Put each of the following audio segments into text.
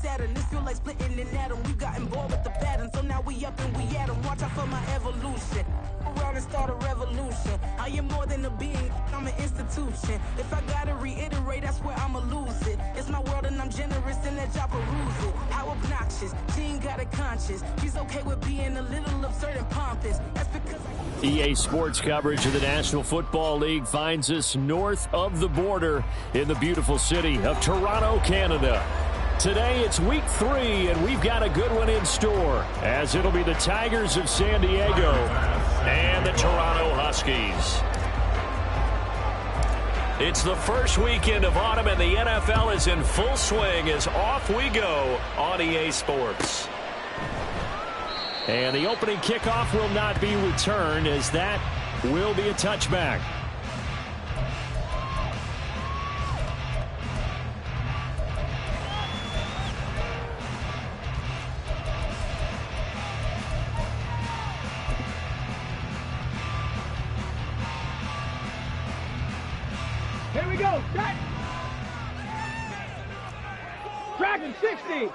Saturn. This feel like splitting an atom. We gotten bored with the pattern, so now we up and we at 'em. Watch out for my evolution. Around and start a revolution. I am more than a being, I'm an institution. If I gotta reiterate, that's where I'ma lose it. It's my world and I'm generous and that y'all peruse it. How obnoxious, she ain't got a conscience. She's okay with being a little absurd and pompous. That's because EA Sports coverage of the National Football League finds us north of the border in the beautiful city of Toronto, Canada. Today it's week 3, and we've got a good one in store, as it'll be the Tigers of San Diego and the Toronto Huskies. It's the first weekend of autumn, and the NFL is in full swing as off we go on EA Sports. And the opening kickoff will not be returned, as that will be a touchback. Here we go, set. Dragon 60.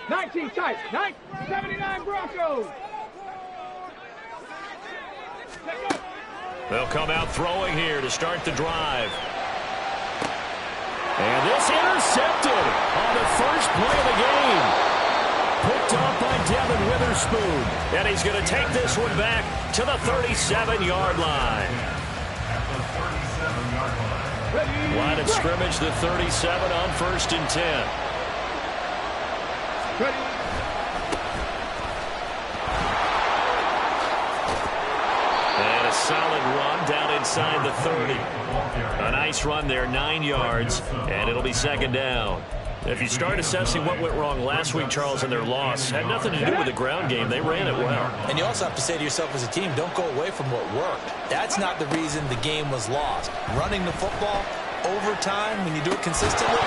19 tight. 79 Broncos. They'll come out throwing here to start the drive. And this intercepted on the first play of the game. Picked off by Devin Witherspoon. And he's going to take this one back to the 37-yard line. Line of scrimmage, the 37 on 1st and 10. Ready. And a solid run down inside the 30. A nice run there, 9 yards, and it'll be 2nd down. If you start assessing what went wrong last week, Charles, in their loss, had nothing to do with the ground game. They ran it well. And you also have to say to yourself as a team, don't go away from what worked. That's not the reason the game was lost. Running the football over time, when you do it consistently,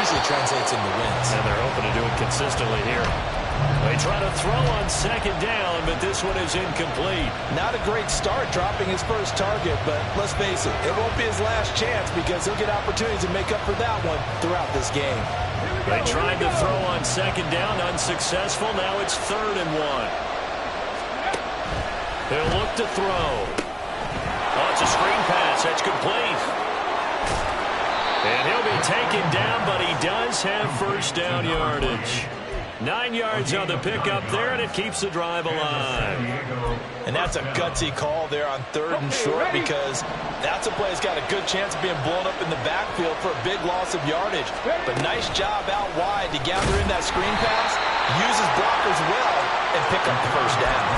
usually translates into wins. And they're hoping to do it consistently here. They try to throw on 2nd down, but this one is incomplete. Not a great start dropping his first target, but let's face it, it won't be his last chance because he'll get opportunities to make up for that one throughout this game. They tried to throw on 2nd down, unsuccessful. Now it's 3rd and 1. He'll look to throw. Oh, it's a screen pass. That's complete. And he'll be taken down, but he does have 1st down yardage. 9 yards on the pickup there, and it keeps the drive alive. And that's a gutsy call there on 3rd and short, because that's a play that's got a good chance of being blown up in the backfield for a big loss of yardage. But nice job out wide to gather in that screen pass, use his blockers well, and pick up the 1st down.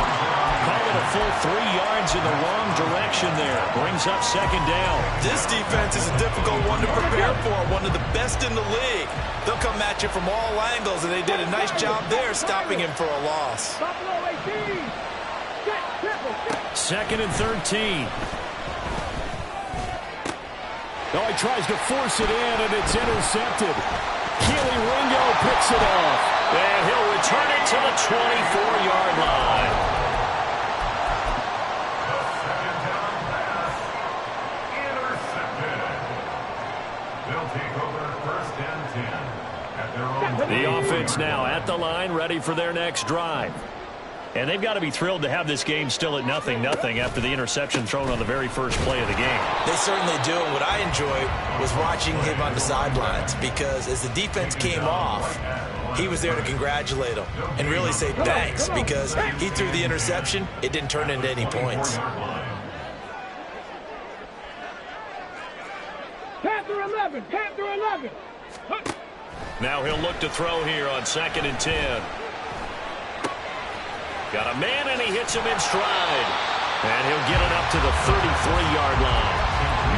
Call it a full 3 yards in the wrong direction there. Brings up 2nd down. This defense is a difficult one to prepare for, one of the best in the league. They'll come at you from all angles, and they did a nice job there stopping him for a loss. 2nd and 13. Oh, he tries to force it in, and it's intercepted. Keely Ringo picks it off. And he'll return it to the 24-yard line. The offense now at the line, ready for their next drive. And they've got to be thrilled to have this game still at 0-0 after the interception thrown on the very first play of the game. They certainly do, and what I enjoyed was watching him on the sidelines, because as the defense came off, he was there to congratulate them and really say thanks, because he threw the interception. It didn't turn into any points. Panther 11, Panther 11. Now he'll look to throw here on 2nd and 10. Got a man, and he hits him in stride. And he'll get it up to the 33-yard line.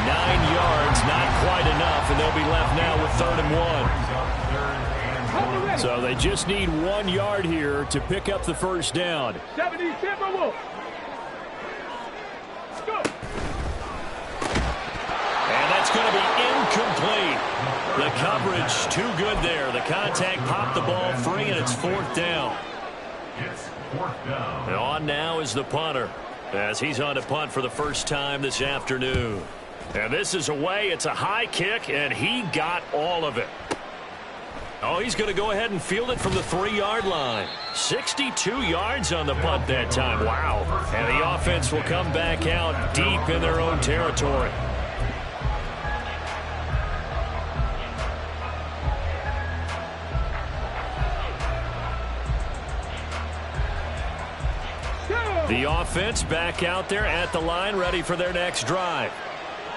9 yards, not quite enough, and they'll be left now with 3rd and 1. So they just need 1 yard here to pick up the 1st down. 70 Timberwolves. Go. And that's going to be incomplete. The coverage too good there. The contact popped the ball free, and it's 4th down. And on now is the punter, as he's on to punt for the first time this afternoon. And this is away. It's a high kick, and he got all of it. Oh, he's going to go ahead and field it from the 3-yard line. 62 yards on the punt that time. Wow. And the offense will come back out deep in their own territory. The offense back out there at the line, ready for their next drive.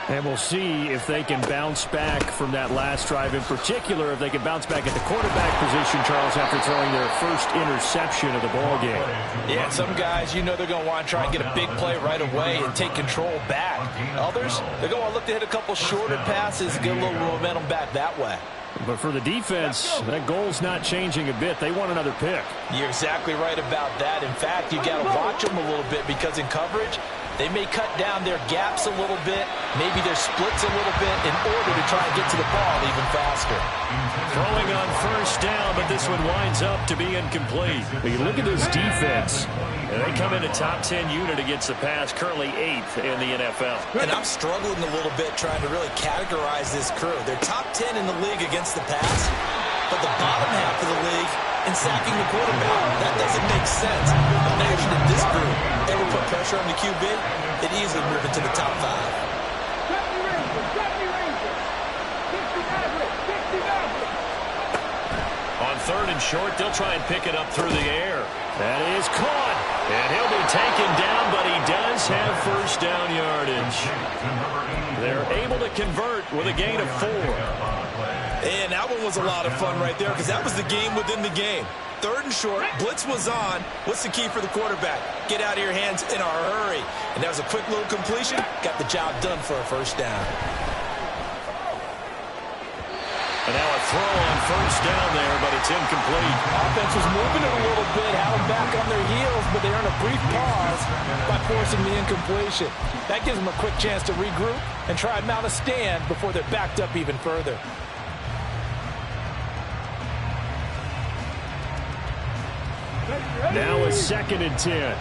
And we'll see if they can bounce back from that last drive, in particular if they can bounce back at the quarterback position, Charles, after throwing their first interception of the ball game. Yeah, some guys, you know they're going to want to try and get a big play right away and take control back. Others, they're going to look to hit a couple shorter passes, get a little momentum back that way. But for the defense, that goal's not changing a bit. They want another pick. You're exactly right about that. In fact, you got to watch them a little bit because in coverage, they may cut down their gaps a little bit, maybe their splits a little bit in order to try and get to the ball even faster. Throwing on first down, but this one winds up to be incomplete. But you look at this defense, and they come in a top 10 unit against the pass, currently 8th in the NFL. And I'm struggling a little bit trying to really categorize this crew. They're top 10 in the league against the pass, but the bottom half of the league in sacking the quarterback. That doesn't make sense. Imagine if this group ever put pressure on the QB, it easily move into the top 5. On 3rd and short, they'll try and pick it up through the air. That is caught. And he'll be taken down, but he does have first down yardage. They're able to convert with a gain of 4. And that one was a lot of fun right there because that was the game within the game. 3rd and short, blitz was on. What's the key for the quarterback? Get out of your hands in a hurry. And that was a quick little completion. Got the job done for a first down. And now a throw on first down there, but it's incomplete. Offense was moving it a little bit, had them back on their heels, but they earned a brief pause by forcing the incompletion. That gives them a quick chance to regroup and try and mount a stand before they're backed up even further. Now a 2nd and 10.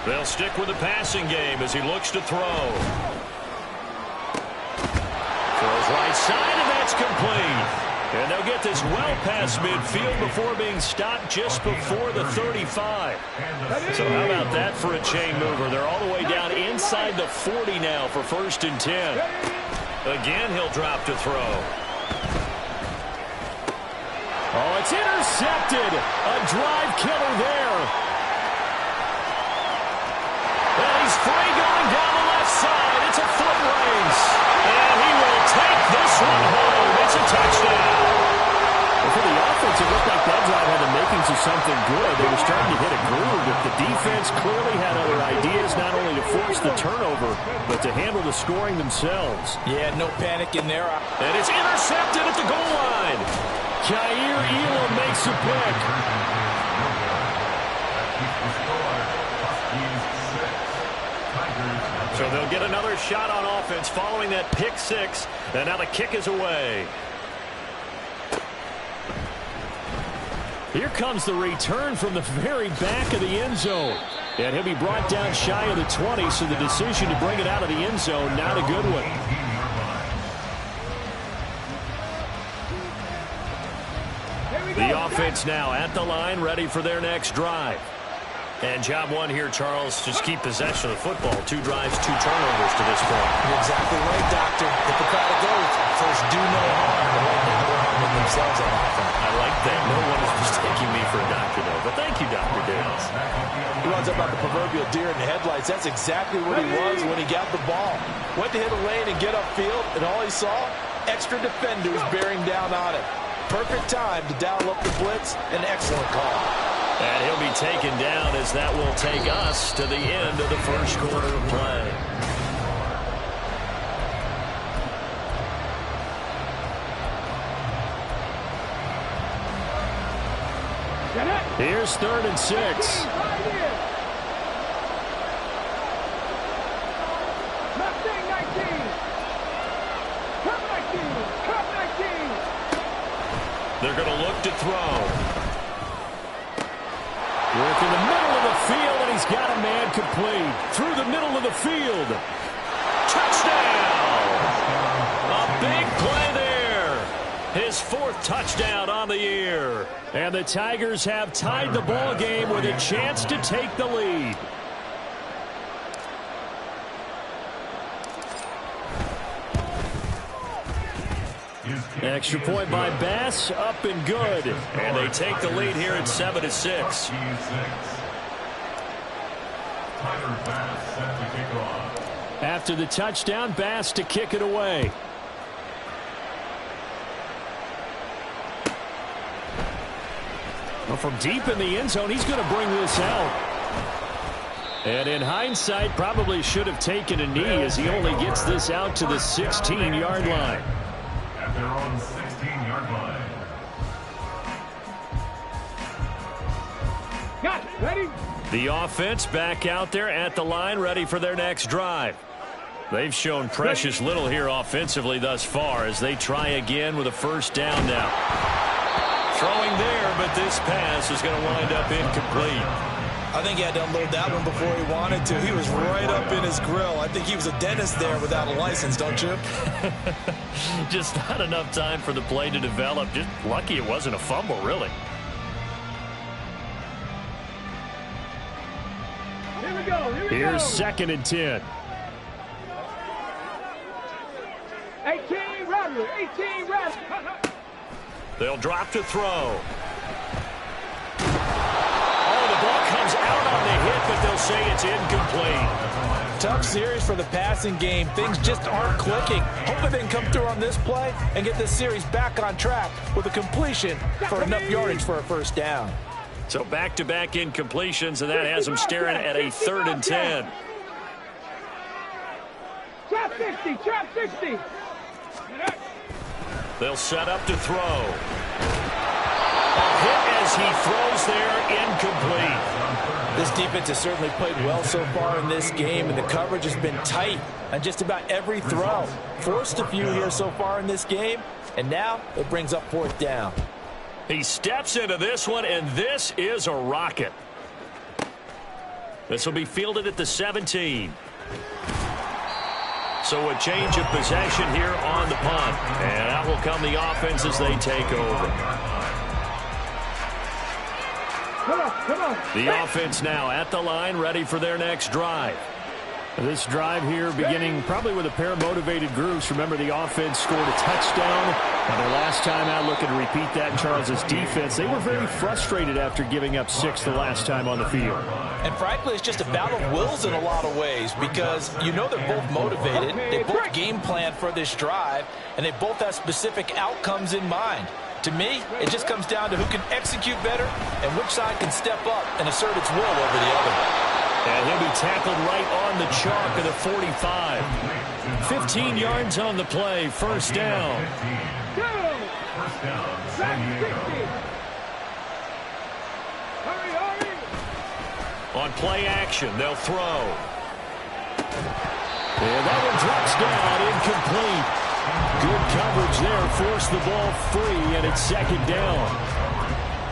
They'll stick with the passing game as he looks to throw. Throws right side, and that's complete. And they'll get this well past midfield before being stopped just before the 35. So how about that for a chain mover? They're all the way down inside the 40 now for 1st and 10. Again, he'll drop to throw. Oh, it's intercepted. A drive killer there. And he's free going down the left side. It's a foot race. And he will take this one home. It's a touchdown. Well, for the offense, it looked like that drive had the makings of something good. They were starting to hit a groove, but the defense clearly had other ideas, not only to force the turnover, but to handle the scoring themselves. Yeah, no panic in there. And it's intercepted at the goal line. Jair Elam makes a pick. So they'll get another shot on offense following that pick 6. And now the kick is away. Here comes the return from the very back of the end zone. And he'll be brought down shy of the 20, so the decision to bring it out of the end zone, not a good one. The offense now at the line, ready for their next drive. And job one here, Charles, just keep possession of the football. 2 drives, 2 turnovers to this point. You're exactly right, Doctor. Hippocratic oath. First, do no harm. And right now, they're harming themselves on offense. I like that. No one is mistaking me for a doctor, though. But thank you, Dr. Davis. He runs up about the proverbial deer in the headlights. That's exactly what he was when he got the ball. Went to hit a lane and get upfield, and all he saw, extra defenders bearing down on it. Perfect time to dial up the blitz. An excellent call. And he'll be taken down as that will take us to the end of the first quarter of play. Here's 3rd and 6. They're going to look to throw. Work in the middle of the field, and he's got a man complete. Through the middle of the field. Touchdown! A His 4th touchdown on the year. And the Tigers have tied the ball game with a chance to take the lead. Extra point by Bass, up and good. And they take the lead here at 7-6. After the touchdown, Bass to kick it away. Well, from deep in the end zone, he's going to bring this out. And in hindsight, probably should have taken a knee as he only gets this out to the 16-yard line. At their own 16-yard line. Got it. Ready? The offense back out there at the line, ready for their next drive. They've shown precious little here offensively thus far as they try again with a first down now. Throwing there, but this pass is going to wind up incomplete. I think he had to unload that one before he wanted to. He was right up in his grill. I think he was a dentist there without a license, don't you? Just not enough time for the play to develop. Just lucky it wasn't a fumble, really. Here we go. Here's 2nd and 10. 18 Rattler. 18 Rattler. They'll drop to throw. Oh, the ball comes out on the hit, but they'll say it's incomplete. Tough series for the passing game. Things just aren't clicking. Hopefully they can come through on this play and get this series back on track with a completion for enough yardage for a first down. So back-to-back incompletions, and that has them staring at a 3rd and 10. Trap 60. Trap 60. They'll set up to throw. A hit as he throws there, incomplete. This defense has certainly played well so far in this game, and the coverage has been tight on just about every throw. Forced a few here so far in this game, and now it brings up 4th down. He steps into this one, and this is a rocket. This will be fielded at the 17. So a change of possession here on the punt. And out will come the offense as they take over. Come on. The offense now at the line, ready for their next drive. This drive here beginning probably with a pair of motivated groups. Remember, the offense scored a touchdown. And their last time out, looking to repeat that in Charles's defense. They were very frustrated after giving up 6 the last time on the field. And frankly, it's just a battle of wills in a lot of ways because you know they're both motivated. They both game plan for this drive, and they both have specific outcomes in mind. To me, it just comes down to who can execute better and which side can step up and assert its will over the other. And he'll be tackled right on the chalk of the 45. 15 yards on the play, first down. Go. Trap 60. Hurry. On play action, they'll throw. And that one drops down, incomplete. Good coverage there, forced the ball free, and it's 2nd down.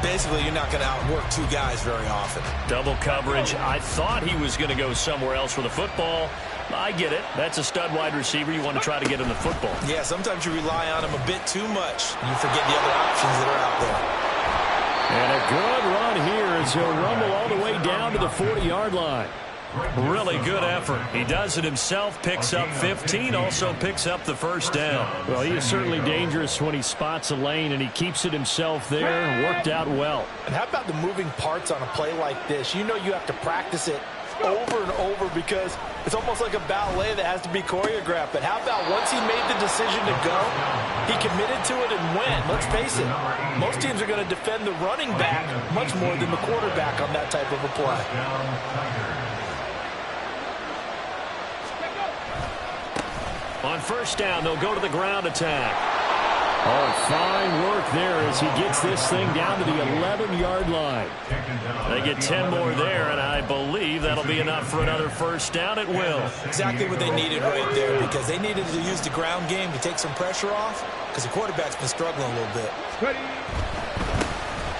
Basically, you're not going to outwork two guys very often. Double coverage. I thought he was going to go somewhere else with the football. I get it. That's a stud wide receiver. You want to try to get him the football. Yeah, sometimes you rely on him a bit too much. You forget the other options that are out there. And a good run here as he'll rumble all the way down to the 40-yard line. Really good effort. He does it himself, picks up 15, also picks up the first down. Well, he is certainly dangerous when he spots a lane, and he keeps it himself there. Worked out well. And how about the moving parts on a play like this? You know you have to practice it over and over because it's almost like a ballet that has to be choreographed. But how about once he made the decision to go, he committed to it and went. Let's face it, most teams are going to defend the running back much more than the quarterback on that type of a play. On first down, they'll go to the ground attack. Oh, fine work there as he gets this thing down to the 11-yard line. They get 10 more there, and I believe that'll be enough for another first down. It will. Exactly what they needed right there because they needed to use the ground game to take some pressure off because the quarterback's been struggling a little bit. Ready.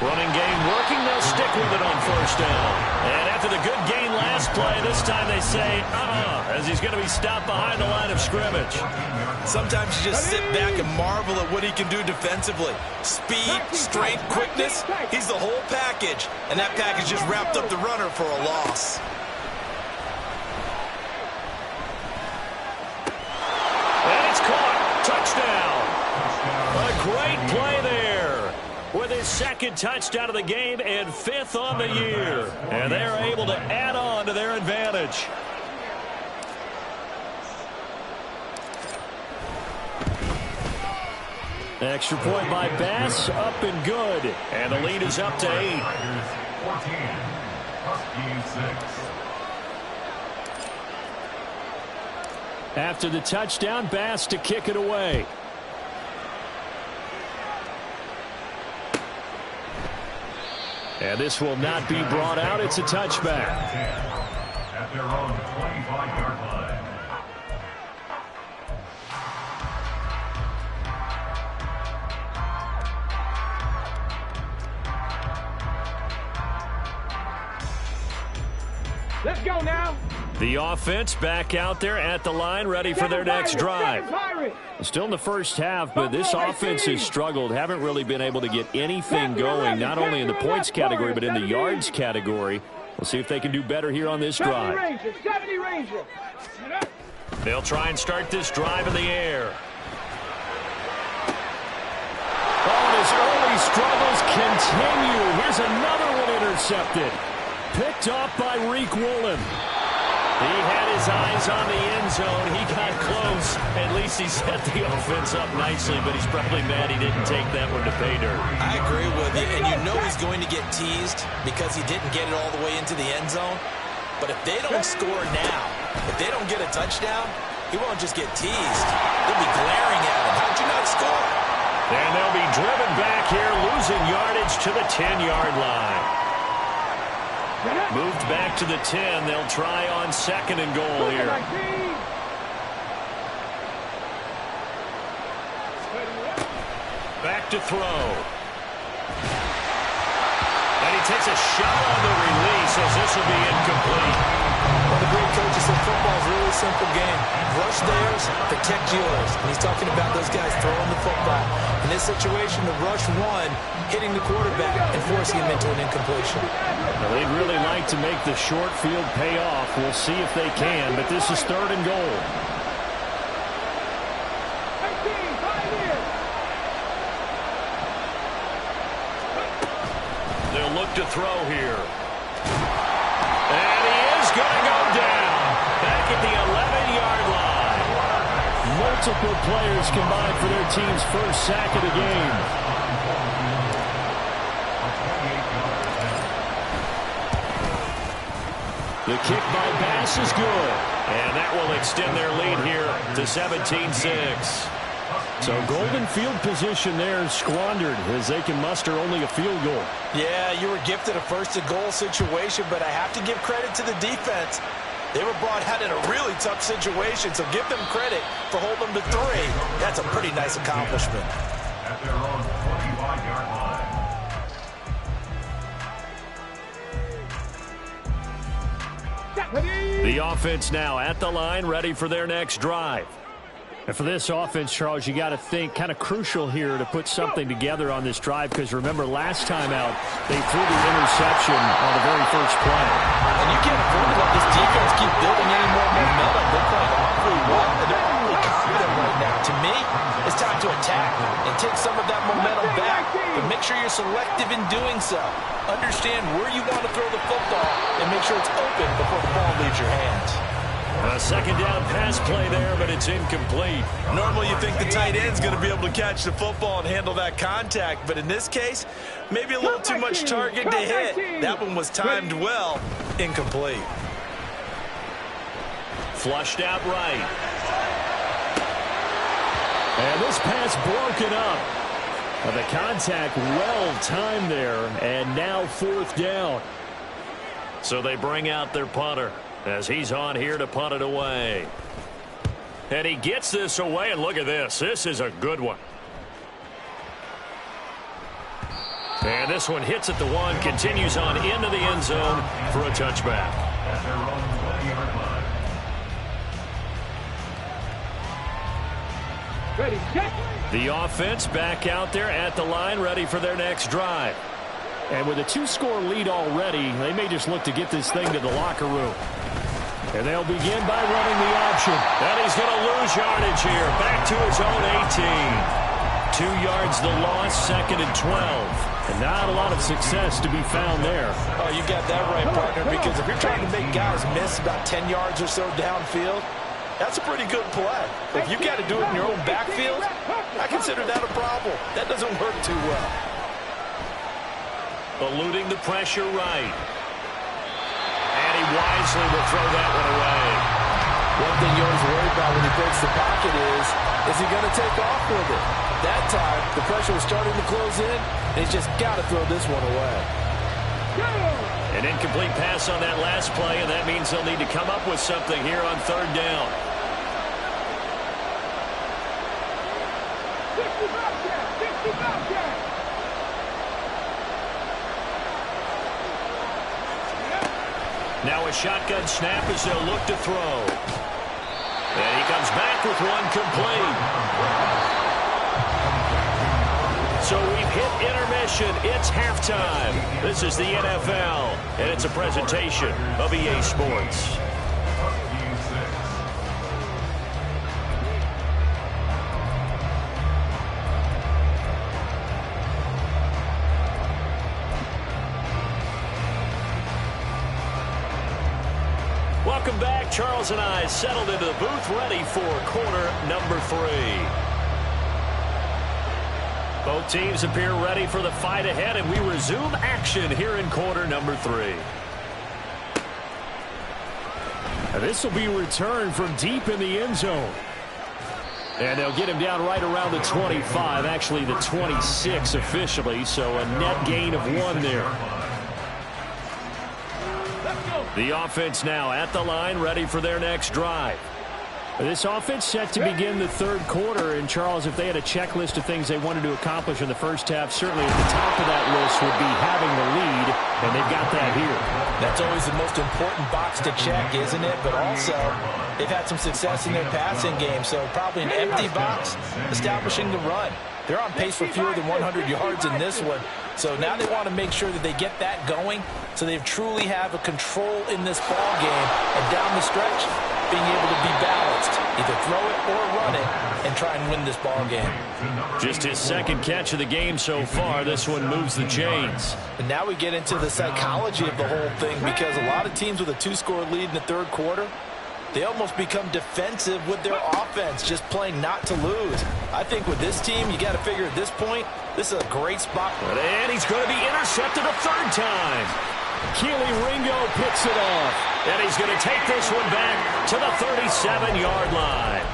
Running game working. They'll stick with it on first down. And after the good gain last play, this time they say, as he's going to be stopped behind the line of scrimmage. Sometimes you just sit back and marvel at what he can do defensively. Speed, strength, quickness, he's the whole package. And that package just wrapped up the runner for a loss. And it's caught. Touchdown. A great play there. With his second touchdown of the game and 5th on the year. And they're able to add on to their advantage. Extra point by Bass, up and good. And the lead is up to 8. 14, Huskies 6. After the touchdown, Bass to kick it away. And this will not be brought out. It's a touchback. At their own 25-yard line. Let's go now. The offense back out there at the line, ready for their next drive. Still in the first half, but this offense has struggled. Haven't really been able to get anything going, not only in the points category, but in the yards category. We'll see if they can do better here on this drive. They'll try and start this drive in the air. Oh, and his early struggles continue. Here's another one intercepted. Picked off by Reek Woolen. He had his eyes on the end zone. He got close. At least he set the offense up nicely, but he's probably mad he didn't take that one to pay dirt. I agree with you, and you know he's going to get teased because he didn't get it all the way into the end zone. But if they don't score now, if they don't get a touchdown, he won't just get teased. They'll be glaring at him. How'd you not score? And they'll be driven back here, losing yardage to the 10-yard line. Moved back to the 10. They'll try on 2nd and goal here. Back to throw. And he takes a shot on the release as this will be incomplete. Well, the great coaches said football is a really simple game. Rush theirs, protect yours. And he's talking about those guys throwing the football. In this situation, the rush one, hitting the quarterback and forcing him into an incompletion. Well, they'd really like to make the short field pay off. We'll see if they can, but this is 3rd and goal. They'll look to throw here. And he is going to go down. Back at the 11-yard line. Multiple players combined for their team's first sack of the game. The kick by Bass is good. And that will extend their lead here to 17-6. So golden field position there squandered as they can muster only a field goal. Yeah, you were gifted a 1st-and-goal situation, but I have to give credit to the defense. They were brought out in a really tough situation, so give them credit for holding them to 3. That's a pretty nice accomplishment. At their own 25-yard line. The offense now at the line, ready for their next drive. And for this offense, Charles, you got to think kind of crucial here to put something together on this drive, because remember last time out they threw the interception on the very first play. And you can't afford to let this defense keep building any more momentum. They're playing awfully well, and they're really confident right now. To me, it's time to attack and take some of that momentum back, but make sure you're selective in doing so. Understand where you want to throw the football and make sure it's open before the ball leaves your hands. A 2nd down pass play there, but it's incomplete. Normally you think the tight end's going to be able to catch the football and handle that contact, but in this case, maybe a little too much target to hit. That one was timed well. Incomplete. Flushed out right. And this pass broken up. The contact well timed there, and now 4th down. So they bring out their punter as he's on here to punt it away. And he gets this away, and look at this. This is a good one. And this one hits at the 1, continues on into the end zone for a touchback. At their own 20-yard line. Ready, check. The offense back out there at the line, ready for their next drive. And with a 2-score lead already, they may just look to get this thing to the locker room. And they'll begin by running the option. And he's going to lose yardage here. Back to his own 18. 2 yards the loss, 2nd and 12. And not a lot of success to be found there. Oh, you got that right, partner, because if you're trying to make guys miss about 10 yards or so downfield, that's a pretty good play. If you got to do it in your own backfield, I consider that a problem. That doesn't work too well. Eluding the pressure right. And he wisely will throw that one away. One thing you always worry about when he breaks the pocket is he going to take off with it? That time, the pressure was starting to close in, and he's just got to throw this one away. An incomplete pass on that last play, and that means they'll need to come up with something here on 3rd down. 65 yards. Now a shotgun snap as they'll look to throw. And he comes back with one complete. So we've hit intermission. It's halftime. This is the NFL, and it's a presentation of EA Sports. Welcome back. Charles and I settled into the booth, ready for quarter number 3. Both teams appear ready for the fight ahead, and we resume action here in quarter number 3. And this will be returned from deep in the end zone. And they'll get him down right around the 25, actually the 26 officially, so a net gain of 1 there. The offense now at the line, ready for their next drive. This offense set to begin the 3rd quarter, and Charles, if they had a checklist of things they wanted to accomplish in the first half, certainly at the top of that list would be having the lead, and they've got that here. That's always the most important box to check, isn't it? But also, they've had some success in their passing game, so probably an empty box establishing the run. They're on pace for fewer than 100 yards in this one. So now they want to make sure that they get that going so they truly have a control in this ball game. And down the stretch, being able to be balanced. Either throw it or run it and try and win this ball game. Just his 2nd catch of the game so far. This one moves the chains. And now we get into the psychology of the whole thing, because a lot of teams with a 2-score lead in the 3rd quarter, they almost become defensive with their offense, just playing not to lose. I think with this team, you got to figure at this point, this is a great spot. And he's going to be intercepted a 3rd time. Keely Ringo picks it off. And he's going to take this one back to the 37-yard line.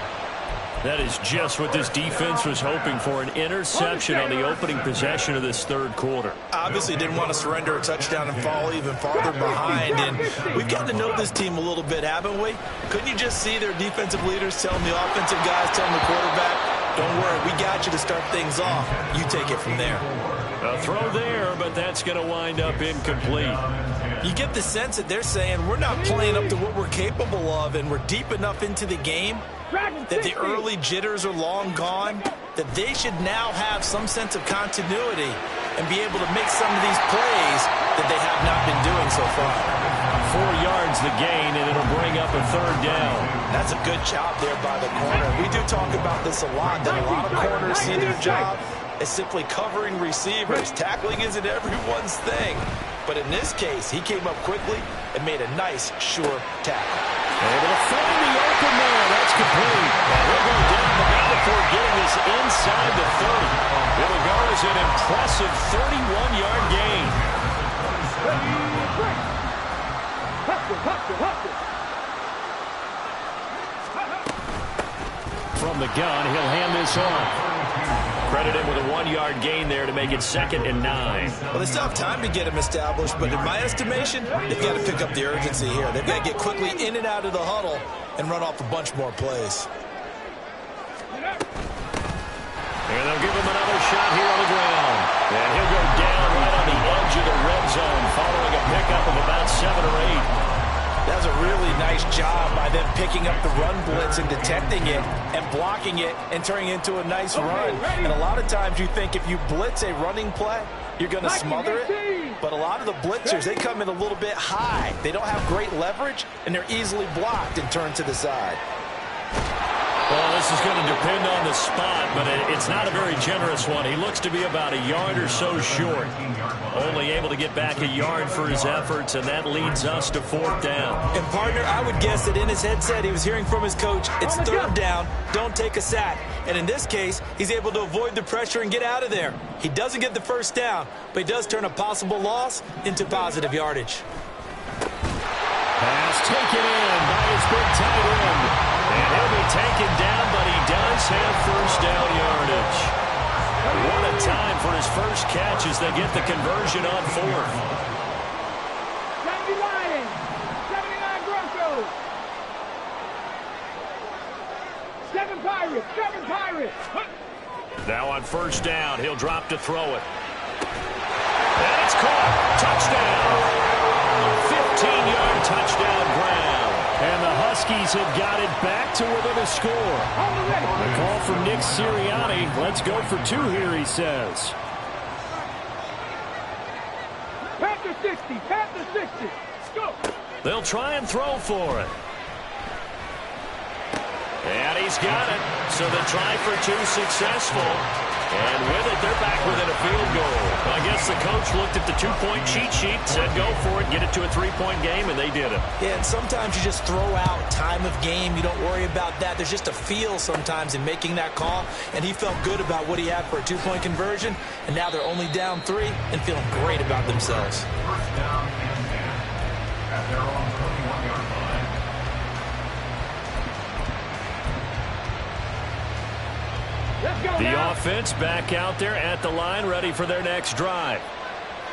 That is just what this defense was hoping for, an interception on the opening possession of this 3rd quarter. Obviously didn't want to surrender a touchdown and fall even farther behind. And we've gotten to know this team a little bit, haven't we? Couldn't you just see their defensive leaders telling the offensive guys, telling the quarterback, don't worry, we got you to start things off. You take it from there. A throw there, but that's going to wind up incomplete. You get the sense that they're saying we're not playing up to what we're capable of, and we're deep enough into the game that the early jitters are long gone, that they should now have some sense of continuity and be able to make some of these plays that they have not been doing so far. 4 yards the gain, and it'll bring up a 3rd down. That's a good job there by the corner. We do talk about this a lot, that a lot of corners see their job as simply covering receivers. Tackling isn't everyone's thing. But in this case, he came up quickly and made a nice, sure tackle. Able to find the open man. That's complete. We'll go down the middle before getting this inside the 30. It'll go as an impressive 31-yard gain. From the gun, he'll hand this off. Credit him with a 1-yard gain there to make it 2nd and 9. Well, they still have time to get him established, but in my estimation, they've got to pick up the urgency here. They've got to get quickly in and out of the huddle and run off a bunch more plays. And they'll give him another shot here on the ground. And he'll go down zone following a pickup of about 7 or 8. That's a really nice job by them picking up the run blitz and detecting it and blocking it and turning it into a nice run. And a lot of times you think if you blitz a running play, you're going to smother it. But a lot of the blitzers, they come in a little bit high. They don't have great leverage, and they're easily blocked and turned to the side. Well, this is going to depend on the spot, but it's not a very generous one. He looks to be about a yard or so short. Only able to get back a yard for his efforts, and that leads us to 4th down. And, partner, I would guess that in his headset he was hearing from his coach, it's 3rd down, don't take a sack. And in this case, he's able to avoid the pressure and get out of there. He doesn't get the 1st down, but he does turn a possible loss into positive yardage. Pass taken in by his big tight end. And he'll be taken down, but he does have 1st down yardage. What a time for his first catch as they get the conversion on 4th. 70 Lions, 79 Broncos. 7 Pirates, 7 Pirates. Now on 1st down, he'll drop to throw it. And it's caught. Touchdown. 15-yard touchdown ground. And the Huskies have got it back to within a score. The call from Nick Sirianni. Let's go for 2 here, he says. Panther 60, Panther 60. Go. They'll try and throw for it. And he's got it. So the try for 2 successful. And with it, they're back within a field goal. I guess the coach looked at the 2-point cheat sheet, said go for it, get it to a 3-point game, and they did it. Yeah, and sometimes you just throw out time of game. You don't worry about that. There's just a feel sometimes in making that call, and he felt good about what he had for a 2-point conversion, and now they're only down 3 and feeling great about themselves. 1st down and 10 at their own 21-yard line. The offense back out there at the line, ready for their next drive.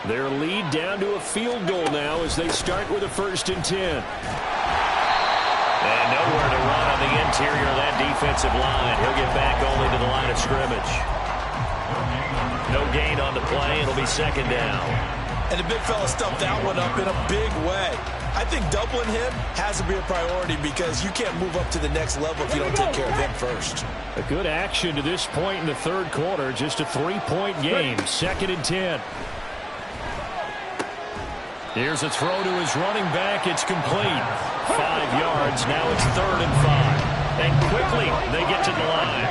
Their lead down to a field goal now as they start with a 1st and 10. And nowhere to run on the interior of that defensive line. He'll get back only to the line of scrimmage. No gain on the play. It'll be 2nd down. And the big fella stuffed that one up in a big way. I think doubling him has to be a priority because you can't move up to the next level if you don't take care of him first. A good action to this point in the 3rd quarter. Just a 3-point game. 2nd and 10. Here's a throw to his running back. It's complete. 5 yards. Now it's 3rd and 5. And quickly they get to the line.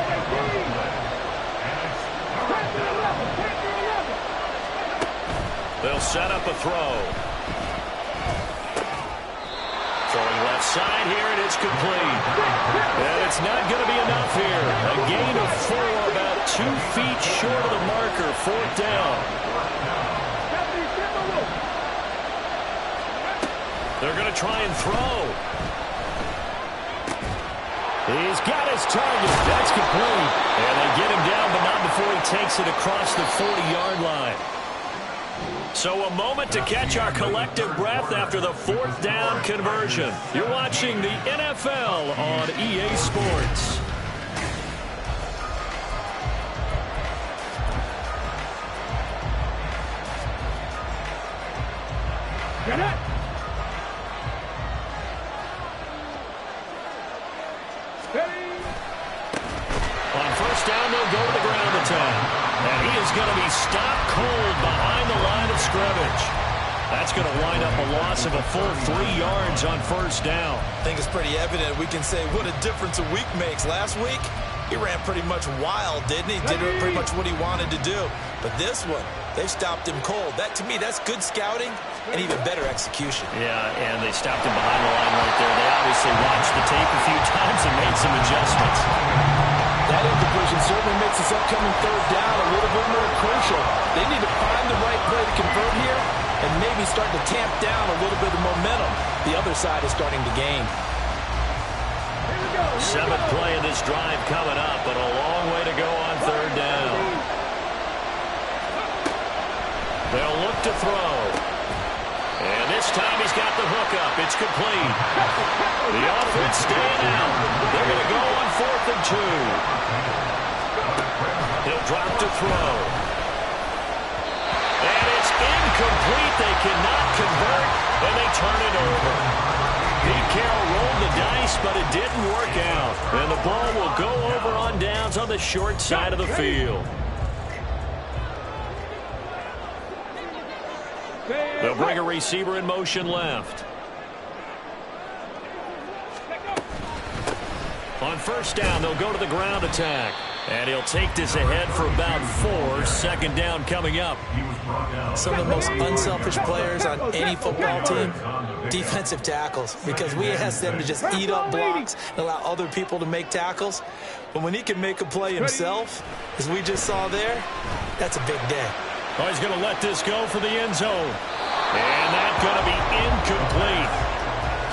They'll set up a throw. Throwing left side here, and it's complete. And it's not going to be enough here. A gain of 4, about 2 feet short of the marker. 4th down. They're going to try and throw. He's got his target. That's complete. And they get him down, but not before he takes it across the 40-yard line. So a moment to catch our collective breath after the 4th down conversion. You're watching the NFL on EA Sports. Get it. On 1st down, they'll go to the ground attack. And he is going to be stopped cold behind the line of scrimmage. That's going to wind up a loss of a full 3 yards on 1st down. I think it's pretty evident. We can say what a difference a week makes. Last week, he ran pretty much wild, didn't he? Did pretty much what he wanted to do. But this one, they stopped him cold. That, to me, that's good scouting and even better execution. Yeah, and they stopped him behind the line right there. They obviously watched the tape a few times and made some adjustments. That incompletion certainly makes this upcoming 3rd down a little bit more crucial. They need to find the right play to convert here and maybe start to tamp down a little bit of momentum. The other side is starting to gain. 7th play of this drive coming up, but a long way to go on 3rd down. They'll look to throw. And this time he's got the hook up. It's complete. The offense staying out. They're going to go on 4th and 2. He'll drop to throw. And it's incomplete. They cannot convert, and they turn it over. Pete Carroll rolled the dice, but it didn't work out. And the ball will go over on downs on the short side of the field. They'll bring a receiver in motion left. On first down, they'll go to the ground attack. And he'll take this ahead for about 4. Second down coming up. Some of the most unselfish players on any football team, defensive tackles, because we ask them to just eat up blocks and allow other people to make tackles. But when he can make a play himself, as we just saw there, that's a big day. Oh, he's going to let this go for the end zone. And that's going to be incomplete.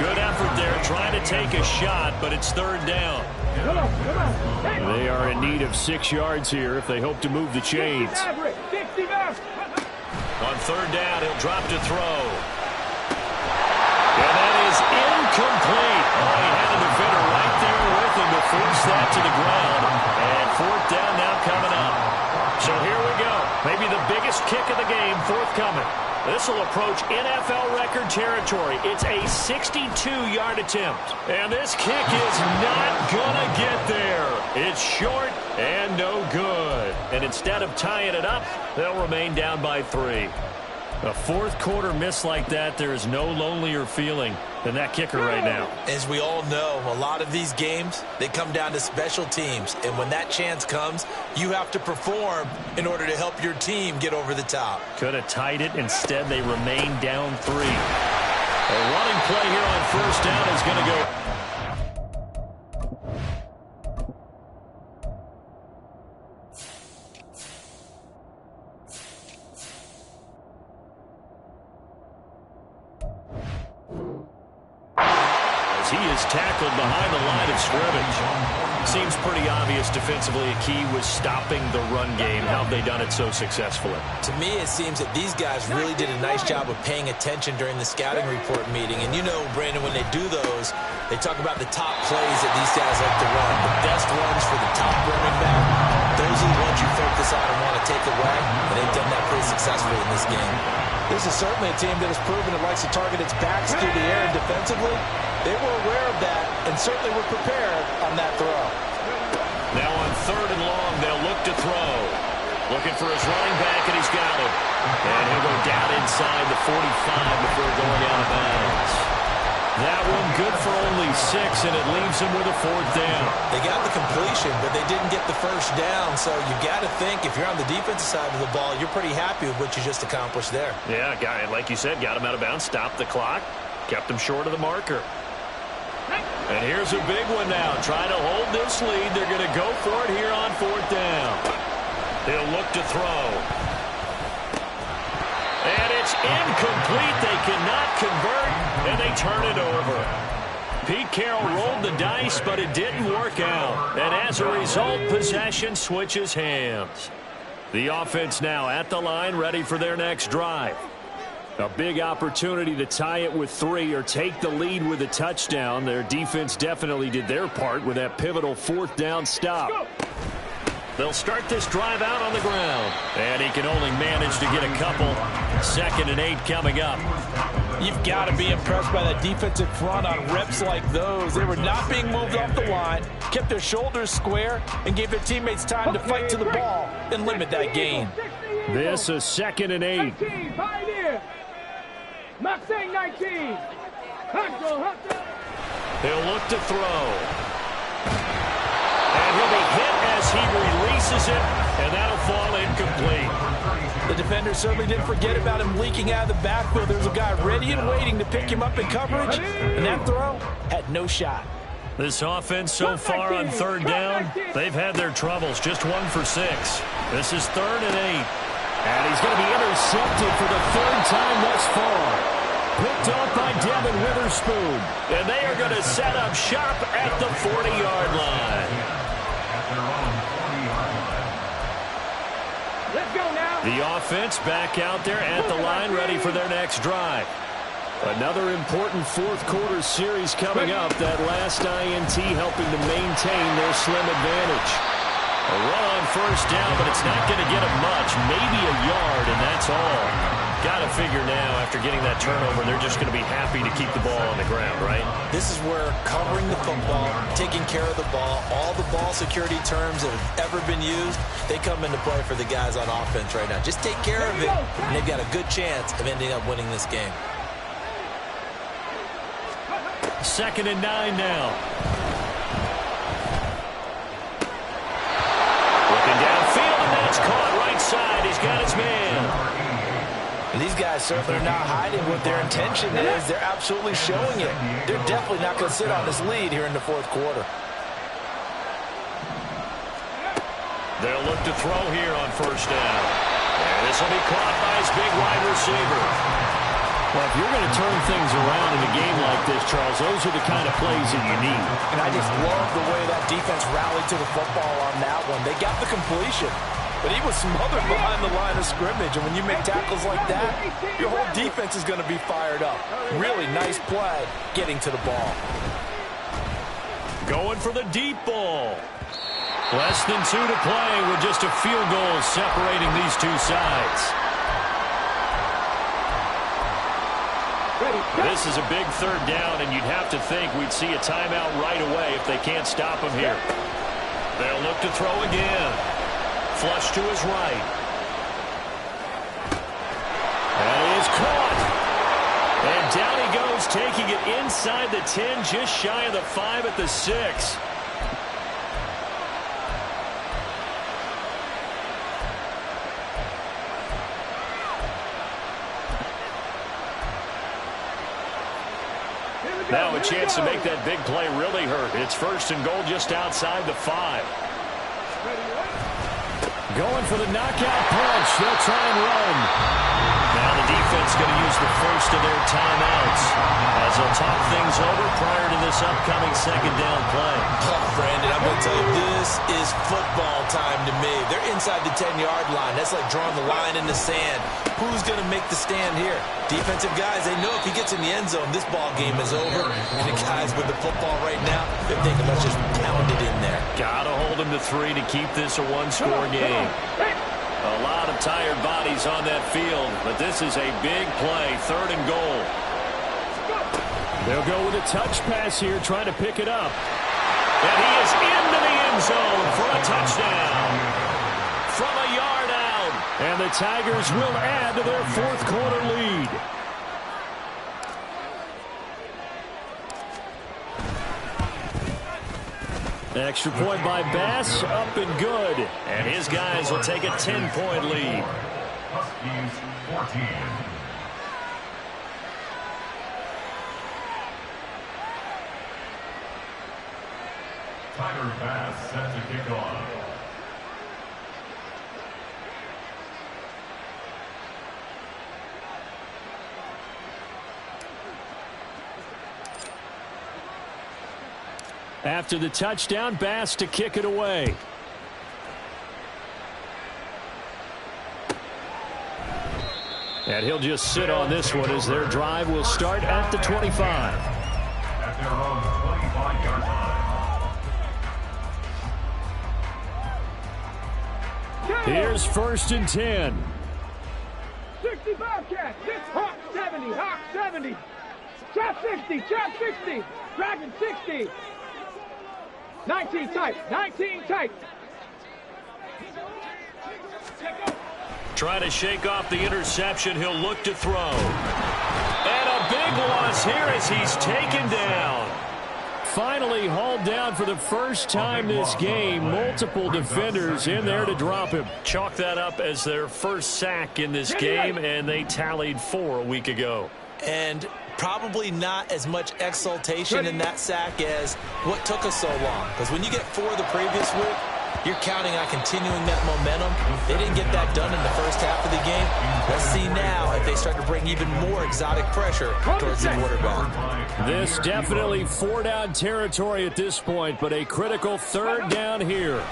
Good effort there, trying to take a shot, but it's third down. They are in need of 6 yards here if they hope to move the chains. On third down, he'll drop to throw. And that is incomplete. Oh, he had a defender right there with him to force that to the ground. And fourth down now coming up. So here we go. Maybe the biggest kick of the game forthcoming. This will approach NFL record territory. It's a 62-yard attempt. And this kick is not going to get there. It's short and no good. And instead of tying it up, they'll remain down by 3. A fourth quarter miss like that, there is no lonelier feeling than that kicker right now. As we all know, a lot of these games, they come down to special teams. And when that chance comes, you have to perform in order to help your team get over the top. Could have tied it. Instead, they remain down 3. A running play here on first down is going to go. He is tackled behind the line of scrimmage. Seems pretty obvious defensively a key was stopping the run game. How have they done it so successfully? To me, it seems that these guys really did a nice job of paying attention during the scouting report meeting. And you know, Brandon, when they do those, they talk about the top plays that these guys like to run. The best runs for the top running back. Those are the ones you focus on and want to take away. And they've done that pretty successfully in this game. This is certainly a team that has proven it likes to target its backs through the air and defensively. They were aware of that and certainly were prepared on that throw. Now on third and long, they'll look to throw. Looking for his running back, and he's got him. And he'll go down inside the 45 before going out of bounds. That one good for only 6, and it leaves him with a fourth down. They got the completion, but they didn't get the first down. So you got to think, if you're on the defensive side of the ball, you're pretty happy with what you just accomplished there. Yeah, guy, like you said, got him out of bounds, stopped the clock, kept him short of the marker. And here's a big one now. Trying to hold this lead. They're going to go for it here on fourth down. He'll look to throw. And it's incomplete. They cannot convert, and they turn it over. Pete Carroll rolled the dice, but it didn't work out. And as a result, possession switches hands. The offense now at the line, ready for their next drive. A big opportunity to tie it with 3 or take the lead with a touchdown. Their defense definitely did their part with that pivotal fourth down stop. They'll start this drive out on the ground. And he can only manage to get a couple. 2nd and 8 coming up. You've got to be impressed by that defensive front on reps like those. They were not being moved off the line, kept their shoulders square, and gave their teammates time to fight to the ball and limit that gain. This is 2nd and 8. Not saying 19. He'll look to throw. And he'll be hit as he releases it, and that'll fall incomplete. The defender certainly didn't forget about him leaking out of the backfield. There's a guy ready and waiting to pick him up in coverage, and that throw had no shot. This offense so far on third down, they've had their troubles. Just 1 for 6. This is 3rd and 8. And he's going to be intercepted for the 3rd time thus far. Picked off by Devin Witherspoon. And they are going to set up shop at the 40-yard line. Let's go now. The offense back out there at the line, ready for their next drive. Another important fourth quarter series coming up. That last INT helping to maintain their slim advantage. A run on first down, but it's not going to get him much. Maybe a yard, and that's all. Got to figure now, after getting that turnover, they're just going to be happy to keep the ball on the ground, right? This is where covering the football, taking care of the ball, all the ball security terms that have ever been used, they come into play for the guys on offense right now. Just take care of it, and they've got a good chance of ending up winning this game. 2nd and 9 now. Looking downfield, and that's caught right side. He's got his man. And these guys certainly are not hiding what their intention is. They're absolutely showing it. They're definitely not going to sit on this lead here in the 4th quarter. They'll look to throw here on 1st down. And this will be caught by his big wide receiver. Well, if you're going to turn things around in a game like this, Charles, those are the kind of plays that you need. And I just love the way that defense rallied to the football on that one. They got the completion, but he was smothered behind the line of scrimmage. And when you make tackles like that, your whole defense is going to be fired up. Really nice play getting to the ball. Going for the deep ball. Less than 2 to play with just a field goal separating these two sides. This is a big 3rd down, and you'd have to think we'd see a timeout right away if they can't stop him here. They'll look to throw again. Flush to his right. That is caught. And down he goes, taking it inside the 10, just shy of the 5 at the 6. Now a chance to make that big play really hurt. It's 1st and goal just outside the 5. Going for the knockout punch. They'll try and run. Now the defense going to use the 1st of their timeouts as they'll talk things over prior to this upcoming 2nd down play. Oh, Brandon, I'm going to tell you, this is football time to me. They're inside the 10-yard line. That's like drawing the line in the sand. Who's going to make the stand here? Defensive guys, they know if he gets in the end zone, this ball game is over. And the guys with the football right now, they're thinking, let's just pound it in there. Got to hold him to 3 to keep this a one-score game. A lot of tired bodies on that field, but this is a big play, 3rd and goal. They'll go with a touch pass here, trying to pick it up. And he is into the end zone for a touchdown. From a yard out. And the Tigers will add to their 4th quarter lead. Extra point by Bass, up and good. And his guys will take a 10-point lead. Huskies 14. Tyler Bass set to kick off. After the touchdown, Bass to kick it away. And he'll just sit on this one as their drive will start at the 25. At their own 25-yard line. Here's 1st and 10. 60 Bobcat, 6 Hawk 70, Hawk 70. Trap 60, Trap 60, Dragon 60. 19 tight, 19 tight. Trying to shake off the interception. He'll look to throw. And a big loss here as he's taken down. Finally hauled down for the first time this game. Multiple defenders in there to drop him. Chalk that up as their first sack in this game, and they tallied 4 a week ago. And probably not as much exultation in that sack as what took us so long. Because when you get 4 the previous week, you're counting on continuing that momentum. They didn't get that done in the first half of the game. Let's see now if they start to bring even more exotic pressure towards the quarterback. This definitely 4-down territory at this point, but a critical 3rd down here.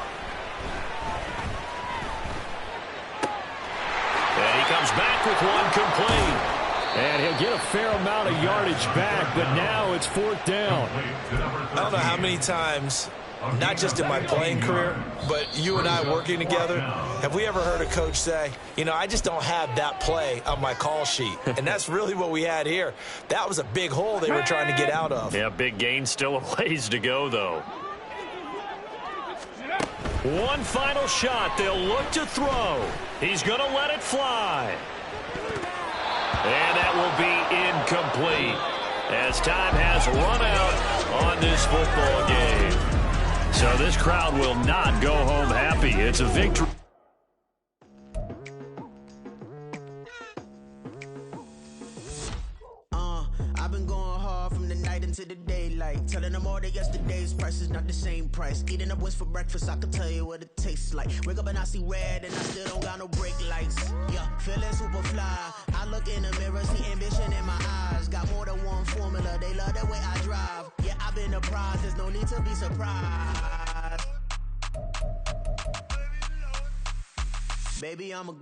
And he comes back with one complete. And he'll get a fair amount of yardage back, but now it's 4th down. I don't know how many times not just in my playing career, but you and I working together, have we ever heard a coach say, you know, I just don't have that play on my call sheet? And that's really what we had here. That was a big hole they were trying to get out of. Yeah, big gain, still a ways to go, though. One final shot. They'll look to throw. He's going to let it fly. And that will be incomplete as time has run out on this football game. So this crowd will not go home happy. It's a victory. I've been going hard from the night into the daylight, telling them all that yesterday's price is not the same price. Eating up what's for breakfast, I can tell you what it tastes like. Wake up and I see red and I still don't got no brake lights. Yeah, feeling super fly. I look in the mirror, see ambition in my eyes. Got more than one formula, they love the way I drive. Yeah, I've been a prize, there's no need to be surprised. Baby, I'm a